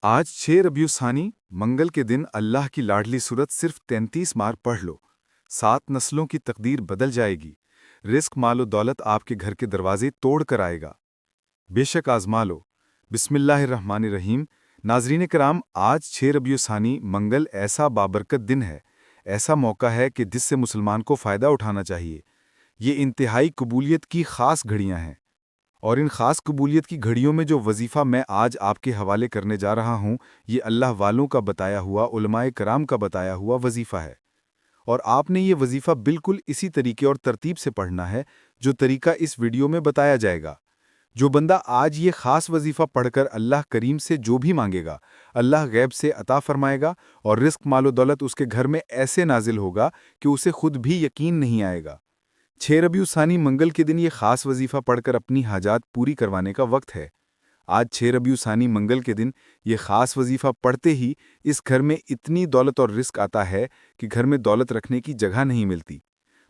آج 6 ربیع الثانی منگل کے دن اللہ کی لاڈلی صورت صرف 33 بار پڑھ لو، 7 نسلوں کی تقدیر بدل جائے گی، رزق مال و دولت آپ کے گھر کے دروازے توڑ کر آئے گا۔ بے شک آزما لو۔ بسم اللہ الرحمن الرحیم۔ ناظرین کرام، آج 6 ربیع الثانی منگل ایسا بابرکت دن ہے، ایسا موقع ہے کہ جس سے مسلمان کو فائدہ اٹھانا چاہیے۔ یہ انتہائی قبولیت کی خاص گھڑیاں ہیں، اور ان خاص قبولیت کی گھڑیوں میں جو وظیفہ میں آج آپ کے حوالے کرنے جا رہا ہوں، یہ اللہ والوں کا بتایا ہوا، علماء کرام کا بتایا ہوا وظیفہ ہے، اور آپ نے یہ وظیفہ بالکل اسی طریقے اور ترتیب سے پڑھنا ہے جو طریقہ اس ویڈیو میں بتایا جائے گا۔ جو بندہ آج یہ خاص وظیفہ پڑھ کر اللہ کریم سے جو بھی مانگے گا، اللہ غیب سے عطا فرمائے گا، اور رزق مال و دولت اس کے گھر میں ایسے نازل ہوگا کہ اسے خود بھی یقین نہیں آئے گا۔ 6 ربیع الثانی منگل کے دن یہ خاص وظیفہ پڑھ کر اپنی حاجات پوری کروانے کا وقت ہے۔ آج 6 ربیع الثانی منگل کے دن یہ خاص وظیفہ پڑھتے ہی اس گھر میں اتنی دولت اور رزق آتا ہے کہ گھر میں دولت رکھنے کی جگہ نہیں ملتی۔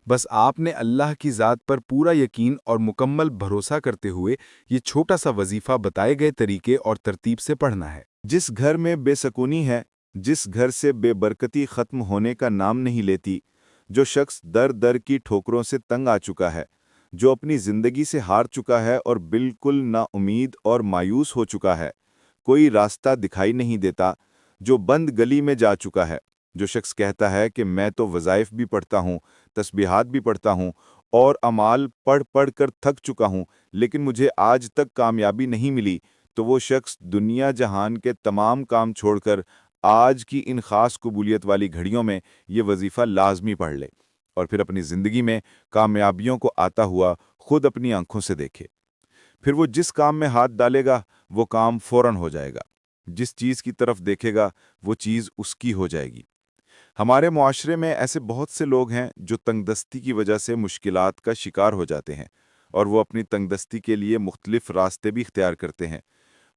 بس آپ نے اللہ کی ذات پر پورا یقین اور مکمل بھروسہ کرتے ہوئے یہ چھوٹا سا وظیفہ بتائے گئے طریقے اور ترتیب سے پڑھنا ہے۔ جس گھر میں بے سکونی ہے، جس گھر سے بے برکتی ختم ہونے کا نام نہیں لیتی، جو شخص در در کی ٹھوکروں سے تنگ آ چکا ہے، جو اپنی زندگی سے ہار چکا ہے اور بالکل نا امید اور مایوس ہو چکا ہے، کوئی راستہ دکھائی نہیں دیتا، جو بند گلی میں جا چکا ہے، جو شخص کہتا ہے کہ میں تو وظائف بھی پڑھتا ہوں، تسبیحات بھی پڑھتا ہوں اور اعمال پڑھ پڑھ کر تھک چکا ہوں، لیکن مجھے آج تک کامیابی نہیں ملی، تو وہ شخص دنیا جہان کے تمام کام چھوڑ کر آج کی ان خاص قبولیت والی گھڑیوں میں یہ وظیفہ لازمی پڑھ لے، اور پھر اپنی زندگی میں کامیابیوں کو آتا ہوا خود اپنی آنکھوں سے دیکھے۔ پھر وہ جس کام میں ہاتھ ڈالے گا وہ کام فوراً ہو جائے گا، جس چیز کی طرف دیکھے گا وہ چیز اس کی ہو جائے گی۔ ہمارے معاشرے میں ایسے بہت سے لوگ ہیں جو تنگ دستی کی وجہ سے مشکلات کا شکار ہو جاتے ہیں، اور وہ اپنی تنگ دستی کے لیے مختلف راستے بھی اختیار کرتے ہیں۔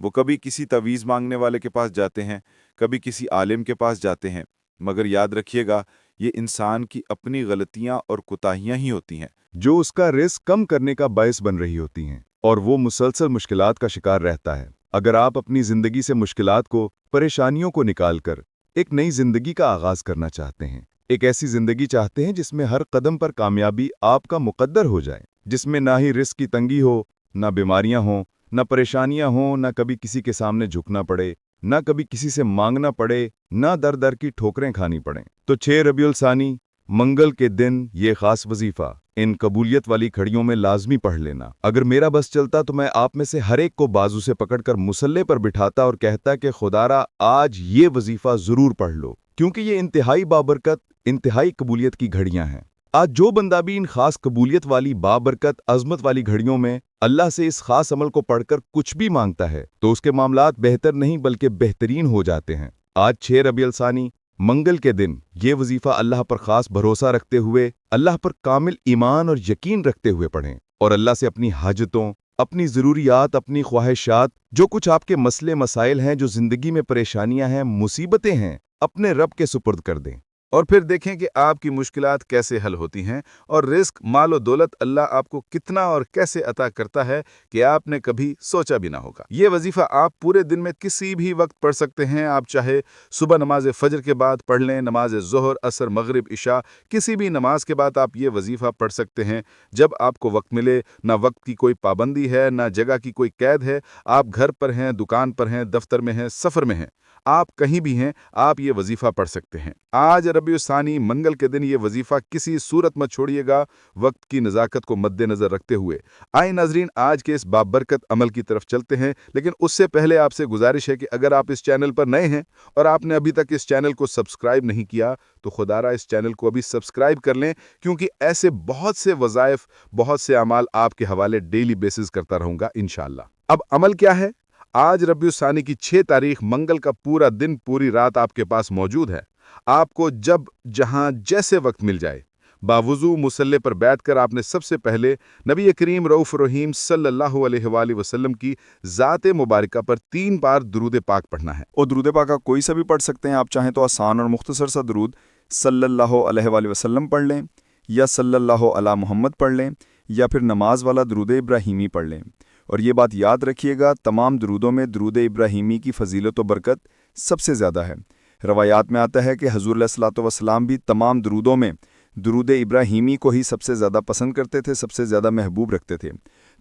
وہ کبھی کسی تعویذ مانگنے والے کے پاس جاتے ہیں، کبھی کسی عالم کے پاس جاتے ہیں، مگر یاد رکھیے گا یہ انسان کی اپنی غلطیاں اور کوتاہیاں ہی ہوتی ہیں جو اس کا رزق کم کرنے کا باعث بن رہی ہوتی ہیں، اور وہ مسلسل مشکلات کا شکار رہتا ہے۔ اگر آپ اپنی زندگی سے مشکلات کو، پریشانیوں کو نکال کر ایک نئی زندگی کا آغاز کرنا چاہتے ہیں، ایک ایسی زندگی چاہتے ہیں جس میں ہر قدم پر کامیابی آپ کا مقدر ہو جائے، جس میں نہ ہی رزق کی تنگی ہو، نہ بیماریاں ہوں، نہ پریشانیاں ہوں، نہ کبھی کسی کے سامنے جھکنا پڑے، نہ کبھی کسی سے مانگنا پڑے، نہ در در کی ٹھوکریں کھانی پڑیں، تو 6 ربیع الثانی منگل کے دن یہ خاص وظیفہ ان قبولیت والی کھڑیوں میں لازمی پڑھ لینا۔ اگر میرا بس چلتا تو میں آپ میں سے ہر ایک کو بازو سے پکڑ کر مصلے پر بٹھاتا اور کہتا کہ خدارا آج یہ وظیفہ ضرور پڑھ لو، کیونکہ یہ انتہائی بابرکت، انتہائی قبولیت کی گھڑیاں ہیں۔ آج جو بندہ بھی ان خاص قبولیت والی بابرکت عظمت والی گھڑیوں میں اللہ سے اس خاص عمل کو پڑھ کر کچھ بھی مانگتا ہے تو اس کے معاملات بہتر نہیں بلکہ بہترین ہو جاتے ہیں۔ آج 6 ربیع الثانی منگل کے دن یہ وظیفہ اللہ پر خاص بھروسہ رکھتے ہوئے، اللہ پر کامل ایمان اور یقین رکھتے ہوئے پڑھیں، اور اللہ سے اپنی حاجتوں، اپنی ضروریات، اپنی خواہشات، جو کچھ آپ کے مسئلے مسائل ہیں، جو زندگی میں پریشانیاں ہیں، مصیبتیں ہیں، اپنے رب کے سپرد کر دیں، اور پھر دیکھیں کہ آپ کی مشکلات کیسے حل ہوتی ہیں، اور رزق مال و دولت اللہ آپ کو کتنا اور کیسے عطا کرتا ہے کہ آپ نے کبھی سوچا بھی نہ ہوگا۔ یہ وظیفہ آپ پورے دن میں کسی بھی وقت پڑھ سکتے ہیں۔ آپ چاہے صبح نماز فجر کے بعد پڑھ لیں، نماز ظہر، عصر، مغرب، عشاء، کسی بھی نماز کے بعد آپ یہ وظیفہ پڑھ سکتے ہیں جب آپ کو وقت ملے۔ نہ وقت کی کوئی پابندی ہے، نہ جگہ کی کوئی قید ہے۔ آپ گھر پر ہیں، دکان پر ہیں، دفتر میں ہیں، سفر میں ہیں، آپ کہیں بھی ہیں، آپ یہ وظیفہ پڑھ سکتے ہیں۔ آج ربیع الثانی منگل کے دن یہ وظیفہ کسی صورت مت چھوڑیے گا، وقت کی نزاکت کو مد نظر رکھتے ہوئے۔ آئیں ناظرین، آج کے اس بابرکت عمل کی طرف چلتے ہیں، لیکن اس سے پہلے آپ سے گزارش ہے کہ اگر آپ اس چینل پر نئے ہیں اور آپ نے ابھی تک اس چینل کو سبسکرائب نہیں کیا تو خدارا اس چینل کو ابھی سبسکرائب کر لیں، کیونکہ ایسے بہت سے وظائف، بہت سے اعمال آپ کے حوالے ڈیلی بیسز کرتا رہوں گا انشاءاللہ۔ اب عمل کیا ہے؟ آج ربیع الثانی کی 6 تاریخ منگل کا پورا دن، پوری رات آپ کے پاس موجود ہے۔ آپ کو جب جہاں جیسے وقت مل جائے، باوضو مصلے پر بیٹھ کر آپ نے سب سے پہلے نبی کریم رؤوف الرحیم صلی اللہ علیہ وآلہ وسلم کی ذات مبارکہ پر 3 بار درود پاک پڑھنا ہے۔ اور درود پاک کا کوئی سا بھی پڑھ سکتے ہیں، آپ چاہیں تو آسان اور مختصر سا درود صلی اللہ علیہ وآلہ وسلم پڑھ لیں، یا صلی اللہ علی محمد پڑھ لیں، یا پھر نماز والا درود ابراہیمی پڑھ لیں۔ اور یہ بات یاد رکھیے گا، تمام درودوں میں درود ابراہیمی کی فضیلت و برکت سب سے زیادہ ہے۔ روایات میں آتا ہے کہ حضور علیہ الصلوۃ والسلام بھی تمام درودوں میں درود ابراہیمی کو ہی سب سے زیادہ پسند کرتے تھے، سب سے زیادہ محبوب رکھتے تھے۔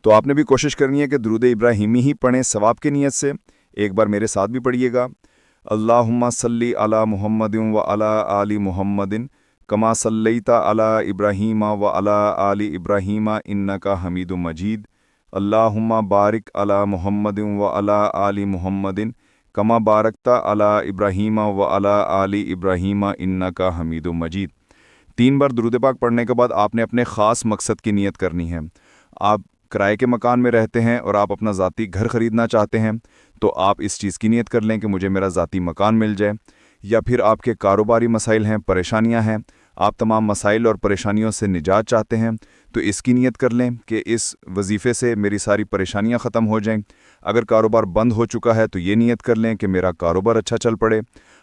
تو آپ نے بھی کوشش کرنی ہے کہ درود ابراہیمی ہی پڑھیں ثواب کی نیت سے۔ ایک بار میرے ساتھ بھی پڑھیے گا، اللہم صلی علی محمد و علی آل محمد کما صلیت علی ابراہیم و علی آل ابراہیم انک حمید مجید، اللہم بارک علی محمد و علی آل محمد کما بارکت علی ابراہیم و علی آل ابراہیم انک حمید مجید۔ 3 بار درود پاک پڑھنے کے بعد آپ نے اپنے خاص مقصد کی نیت کرنی ہے۔ آپ کرائے کے مکان میں رہتے ہیں اور آپ اپنا ذاتی گھر خریدنا چاہتے ہیں، تو آپ اس چیز کی نیت کر لیں کہ مجھے میرا ذاتی مکان مل جائے۔ یا پھر آپ کے کاروباری مسائل ہیں، پریشانیاں ہیں، آپ تمام مسائل اور پریشانیوں سے نجات چاہتے ہیں، تو اس کی نیت کر لیں کہ اس وظیفے سے میری ساری پریشانیاں ختم ہو جائیں۔ اگر کاروبار بند ہو چکا ہے تو یہ نیت کر لیں کہ میرا کاروبار اچھا چل پڑے۔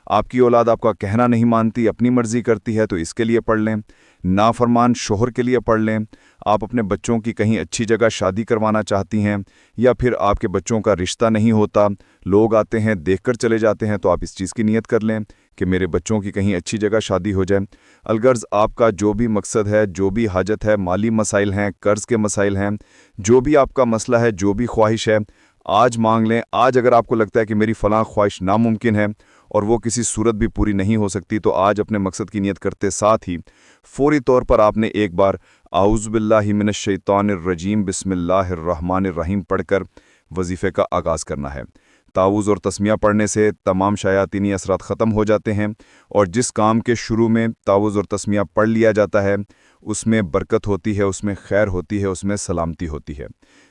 آپ کی اولاد آپ کا کہنا نہیں مانتی، اپنی مرضی کرتی ہے، تو اس کے لیے پڑھ لیں۔ نافرمان شوہر کے لیے پڑھ لیں۔ آپ اپنے بچوں کی کہیں اچھی جگہ شادی کروانا چاہتی ہیں، یا پھر آپ کے بچوں کا رشتہ نہیں ہوتا، لوگ آتے ہیں دیکھ کر چلے جاتے ہیں، تو آپ اس چیز کی نیت کر لیں کہ میرے بچوں کی کہیں اچھی جگہ شادی ہو جائے۔ الغرض آپ کا جو بھی مقصد ہے، جو بھی حاجت ہے، مالی مسائل ہیں، قرض کے مسائل ہیں، جو بھی آپ کا مسئلہ ہے، جو بھی خواہش ہے، آج مانگ لیں۔ آج اگر آپ کو لگتا ہے کہ میری فلاں خواہش ناممکن ہے اور وہ کسی صورت بھی پوری نہیں ہو سکتی، تو آج اپنے مقصد کی نیت کرتے ساتھ ہی فوری طور پر آپ نے ایک بار اعوذ باللہ من الشیطان الرجیم بسم اللہ الرحمن الرحیم پڑھ کر وظیفے کا آغاز کرنا ہے۔ تعوذ اور تسمیہ پڑھنے سے تمام شیاطینی اثرات ختم ہو جاتے ہیں، اور جس کام کے شروع میں تعوذ اور تسمیہ پڑھ لیا جاتا ہے اس میں برکت ہوتی ہے، اس میں خیر ہوتی ہے، اس میں سلامتی ہوتی ہے۔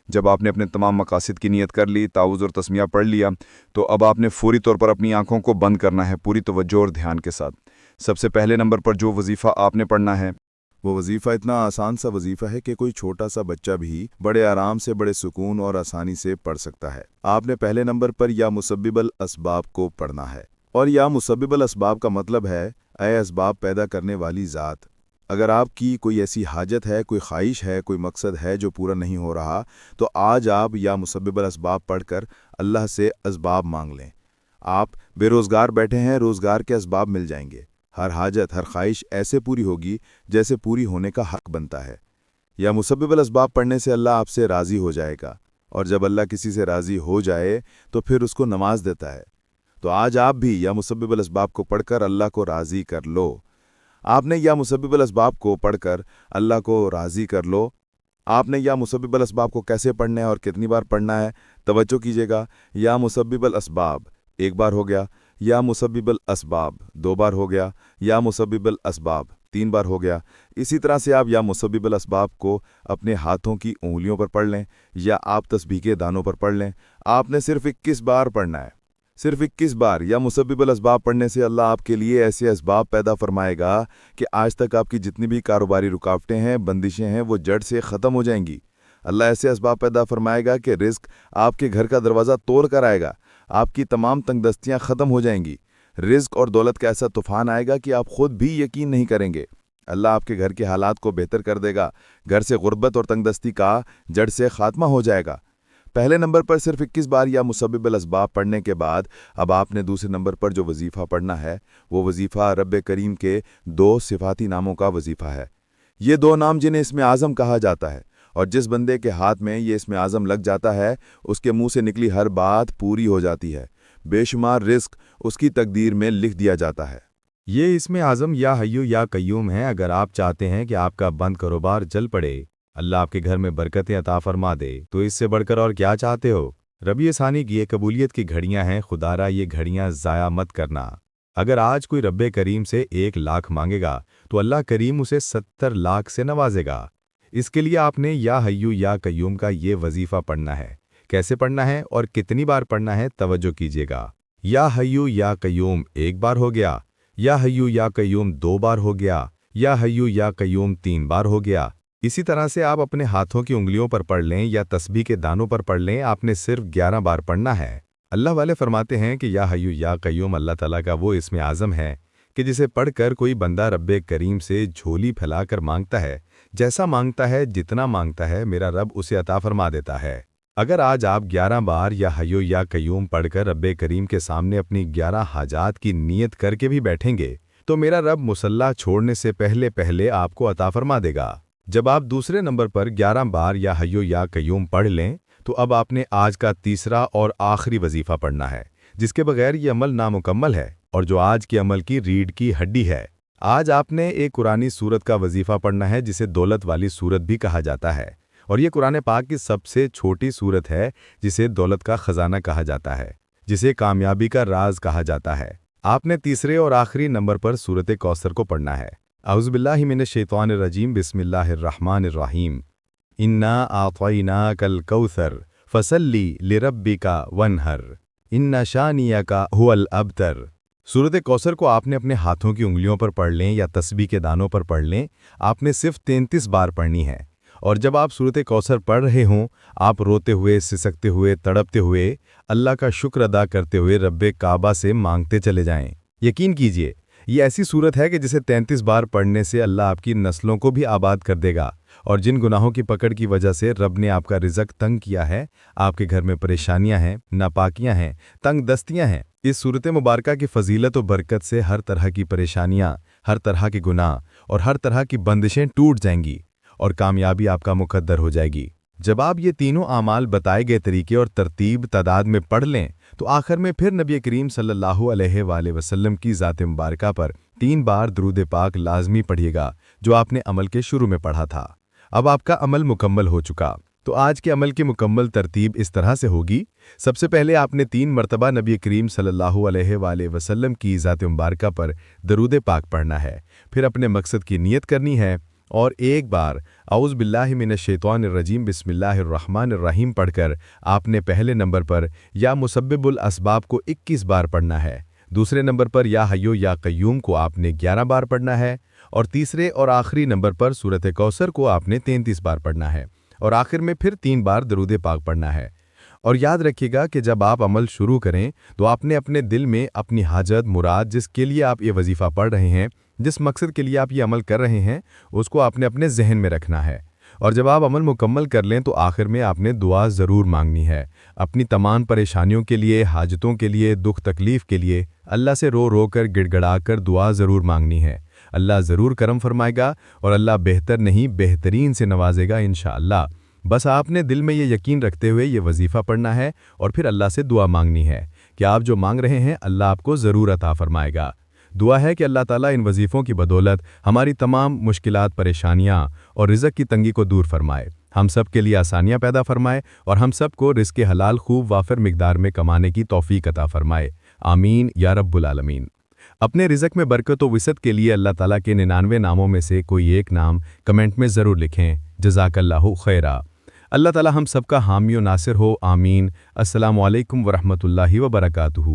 جب آپ نے اپنے تمام مقاصد کی نیت کر لی، تعوذ اور تسمیہ پڑھ لیا، تو اب آپ نے فوری طور پر اپنی آنکھوں کو بند کرنا ہے پوری توجہ اور دھیان کے ساتھ۔ سب سے پہلے نمبر پر جو وظیفہ آپ نے پڑھنا ہے، وہ وظیفہ اتنا آسان سا وظیفہ ہے کہ کوئی چھوٹا سا بچہ بھی بڑے آرام سے، بڑے سکون اور آسانی سے پڑھ سکتا ہے۔ آپ نے پہلے نمبر پر یا مسبب الاسباب کو پڑھنا ہے، اور یا مسبب الاسباب کا مطلب ہے اے اسباب پیدا کرنے والی ذات۔ اگر آپ کی کوئی ایسی حاجت ہے، کوئی خواہش ہے، کوئی مقصد ہے جو پورا نہیں ہو رہا، تو آج آپ یا مسبب الاسباب پڑھ کر اللہ سے اسباب مانگ لیں۔ آپ بے روزگار بیٹھے ہیں، روزگار کے اسباب مل جائیں گے۔ ہر حاجت، ہر خواہش ایسے پوری ہوگی جیسے پوری ہونے کا حق بنتا ہے۔ یا مسبب الاسباب پڑھنے سے اللہ آپ سے راضی ہو جائے گا، اور جب اللہ کسی سے راضی ہو جائے تو پھر اس کو نواز دیتا ہے۔ تو آج آپ بھی یا مسبب الاسباب کو پڑھ کر اللہ کو راضی کر لو۔ آپ نے یا مسبب الاسباب کو پڑھ کر اللہ کو راضی کر لو۔ آپ نے یا مسبب الاسباب کو کیسے پڑھنا ہے اور کتنی بار پڑھنا ہے، توجہ کیجیے گا۔ یا مسبب الاسباب 1 بار ہو گیا، یا مسبب الاسباب 2 بار ہو گیا، یا مسبب الاسباب 3 بار ہو گیا۔ اسی طرح سے آپ یا مسبب الاسباب کو اپنے ہاتھوں کی انگلیوں پر پڑھ لیں، یا آپ تسبیح کے دانوں پر پڑھ لیں۔ آپ نے صرف 21 بار پڑھنا ہے، صرف 21 بار۔ یا مسبب الاسباب پڑھنے سے اللہ آپ کے لیے ایسے اسباب پیدا فرمائے گا کہ آج تک آپ کی جتنی بھی کاروباری رکاوٹیں ہیں، بندشیں ہیں، وہ جڑ سے ختم ہو جائیں گی۔ اللہ ایسے اسباب پیدا فرمائے گا کہ رزق آپ کے گھر کا دروازہ توڑ کر آئے گا، آپ کی تمام تنگ دستیاں ختم ہو جائیں گی۔ رزق اور دولت کا ایسا طوفان آئے گا کہ آپ خود بھی یقین نہیں کریں گے۔ اللہ آپ کے گھر کے حالات کو بہتر کر دے گا، گھر سے غربت اور تنگ دستی کا جڑ سے خاتمہ ہو جائے گا۔ پہلے نمبر پر صرف 21 بار یا مسبب الاسباب پڑھنے کے بعد اب آپ نے دوسرے نمبر پر جو وظیفہ پڑھنا ہے، وہ وظیفہ رب کریم کے 2 صفاتی ناموں کا وظیفہ ہے۔ یہ 2 نام جنہیں اسم اعظم کہا جاتا ہے، اور جس بندے کے ہاتھ میں یہ اسم اعظم لگ جاتا ہے، اس کے منہ سے نکلی ہر بات پوری ہو جاتی ہے، بے شمار رزق اس کی تقدیر میں لکھ دیا جاتا ہے۔ یہ اسم اعظم یا حیو یا قیوم ہے۔ اگر آپ چاہتے ہیں کہ آپ کا بند کاروبار جل پڑے، اللہ آپ کے گھر میں برکتیں عطا فرما دے، تو اس سے بڑھ کر اور کیا چاہتے ہو؟ ربیع ثانی کی یہ قبولیت کی گھڑیاں ہیں، خدارا یہ گھڑیاں ضائع مت کرنا۔ اگر آج کوئی رب کریم سے 1 لاکھ مانگے گا تو اللہ کریم اسے 70 لاکھ سے نوازے گا۔ اس کے لیے آپ نے یا حیو یا قیوم کا یہ وظیفہ پڑھنا ہے۔ کیسے پڑھنا ہے اور کتنی بار پڑھنا ہے، توجہ کیجیے گا۔ یا حیو یا قیوم 1 بار ہو گیا، یا حیو یا قیوم 2 بار ہو گیا، یا حیو یا قیوم 3 بار ہو گیا۔ اسی طرح سے آپ اپنے ہاتھوں کی انگلیوں پر پڑھ لیں یا تسبیح کے دانوں پر پڑھ لیں، آپ نے صرف 11 بار پڑھنا ہے۔ اللہ والے فرماتے ہیں کہ یا حیو یا قیوم اللہ تعالیٰ کا وہ اسم اعظم ہے کہ جسے پڑھ کر کوئی بندہ رب کریم سے جھولی پھیلا کر مانگتا ہے، جیسا مانگتا ہے، جتنا مانگتا ہے، میرا رب اسے عطا فرما دیتا ہے۔ اگر آج آپ 11 بار یا حیو یا قیوم پڑھ کر رب کریم کے سامنے اپنی 11 حاجات کی نیت کر کے بھی بیٹھیں گے تو میرا رب مصلی چھوڑنے سے پہلے پہلے آپ کو عطا فرما دے گا۔ جب آپ دوسرے نمبر پر 11 بار یا حیو یا قیوم پڑھ لیں تو اب آپ نے آج کا تیسرا اور آخری وظیفہ پڑھنا ہے، جس کے بغیر یہ عمل نامکمل ہے اور جو آج کے عمل کی ریڑھ کی ہڈی ہے۔ آج آپ نے ایک قرآنی سورت کا وظیفہ پڑھنا ہے جسے دولت والی سورت بھی کہا جاتا ہے، اور یہ قرآن پاک کی سب سے چھوٹی سورت ہے جسے دولت کا خزانہ کہا جاتا ہے، جسے کامیابی کا راز کہا جاتا ہے۔ آپ نے تیسرے اور آخری نمبر پر سورت کوثر کو پڑھنا ہے۔ اعوذ باللہ من الشیطان الرجیم، بسم اللہ الرحمن الرحیم۔ انا اعطیناک الکوثر فصلی لربک وانحر ان شانئک ھو الابتر۔ سورت کوثر کو آپ نے اپنے ہاتھوں کی انگلیوں پر پڑھ لیں یا تسبیح کے دانوں پر پڑھ لیں، آپ نے صرف 33 بار پڑھنی ہے، اور جب آپ سورت کوثر پڑھ رہے ہوں آپ روتے ہوئے، سسکتے ہوئے، تڑپتے ہوئے، اللہ کا شکر ادا کرتے ہوئے رب کعبہ سے مانگتے چلے جائیں۔ یقین کیجئے یہ ایسی سورت ہے کہ جسے 33 بار پڑھنے سے اللہ آپ کی نسلوں کو بھی آباد کر دے گا، اور جن گناہوں کی پکڑ کی وجہ سے رب نے آپ کا رزق تنگ کیا ہے، آپ کے گھر میں پریشانیاں ہیں، ناپاکیاں ہیں، تنگ دستیاں ہیں، اس صورت مبارکہ کی فضیلت و برکت سے ہر طرح کی پریشانیاں، ہر طرح کے گناہ اور ہر طرح کی بندشیں ٹوٹ جائیں گی اور کامیابی آپ کا مقدر ہو جائے گی۔ جب آپ یہ تینوں اعمال بتائے گئے طریقے اور ترتیب تعداد میں پڑھ لیں تو آخر میں پھر نبی کریم صلی اللہ علیہ وآلہ وسلم کی ذات مبارکہ پر 3 بار درود پاک لازمی پڑھیے گا جو آپ نے عمل کے شروع میں پڑھا تھا۔ اب آپ کا عمل مکمل ہو چکا، تو آج کے عمل کی مکمل ترتیب اس طرح سے ہوگی۔ سب سے پہلے آپ نے 3 مرتبہ نبی کریم صلی اللہ علیہ وآلہ وسلم کی ذات مبارکہ پر درود پاک پڑھنا ہے، پھر اپنے مقصد کی نیت کرنی ہے، اور ایک بار اعوذ باللہ من الشیطان الرجیم بسم اللہ الرحمن الرحیم پڑھ کر آپ نے پہلے نمبر پر یا مسبب الاسباب کو 21 بار پڑھنا ہے، دوسرے نمبر پر یا حیو یا قیوم کو آپ نے 11 بار پڑھنا ہے، اور تیسرے اور آخری نمبر پر سورت کوثر کو آپ نے 33 بار پڑھنا ہے، اور آخر میں پھر 3 بار درود پاک پڑھنا ہے۔ اور یاد رکھیے گا کہ جب آپ عمل شروع کریں تو آپ نے اپنے دل میں اپنی حاجت مراد جس کے لیے آپ یہ وظیفہ پڑھ رہے ہیں، جس مقصد کے لیے آپ یہ عمل کر رہے ہیں، اس کو آپ نے اپنے ذہن میں رکھنا ہے، اور جب آپ عمل مکمل کر لیں تو آخر میں آپ نے دعا ضرور مانگنی ہے، اپنی تمام پریشانیوں کے لیے، حاجتوں کے لیے، دکھ تکلیف کے لیے اللہ سے رو رو کر گڑ گڑا کر دعا ضرور مانگنی ہے۔ اللہ ضرور کرم فرمائے گا اور اللہ بہتر نہیں بہترین سے نوازے گا انشاءاللہ۔ بس آپ نے دل میں یہ یقین رکھتے ہوئے یہ وظیفہ پڑھنا ہے اور پھر اللہ سے دعا مانگنی ہے کہ آپ جو مانگ رہے ہیں اللہ آپ کو ضرور عطا فرمائے گا۔ دعا ہے کہ اللہ تعالیٰ ان وظیفوں کی بدولت ہماری تمام مشکلات، پریشانیاں اور رزق کی تنگی کو دور فرمائے، ہم سب کے لیے آسانیاں پیدا فرمائے اور ہم سب کو رزق حلال خوب وافر مقدار میں کمانے کی توفیق عطا فرمائے، آمین یا رب العالمین۔ اپنے رزق میں برکت و وسعت کے لیے اللہ تعالیٰ کے 99 ناموں میں سے کوئی ایک نام کمنٹ میں ضرور لکھیں۔ جزاک اللہ خیرہ۔ اللہ تعالیٰ ہم سب کا حامی و ناصر ہو، آمین۔ السلام علیکم ورحمۃ اللہ وبرکاتہ۔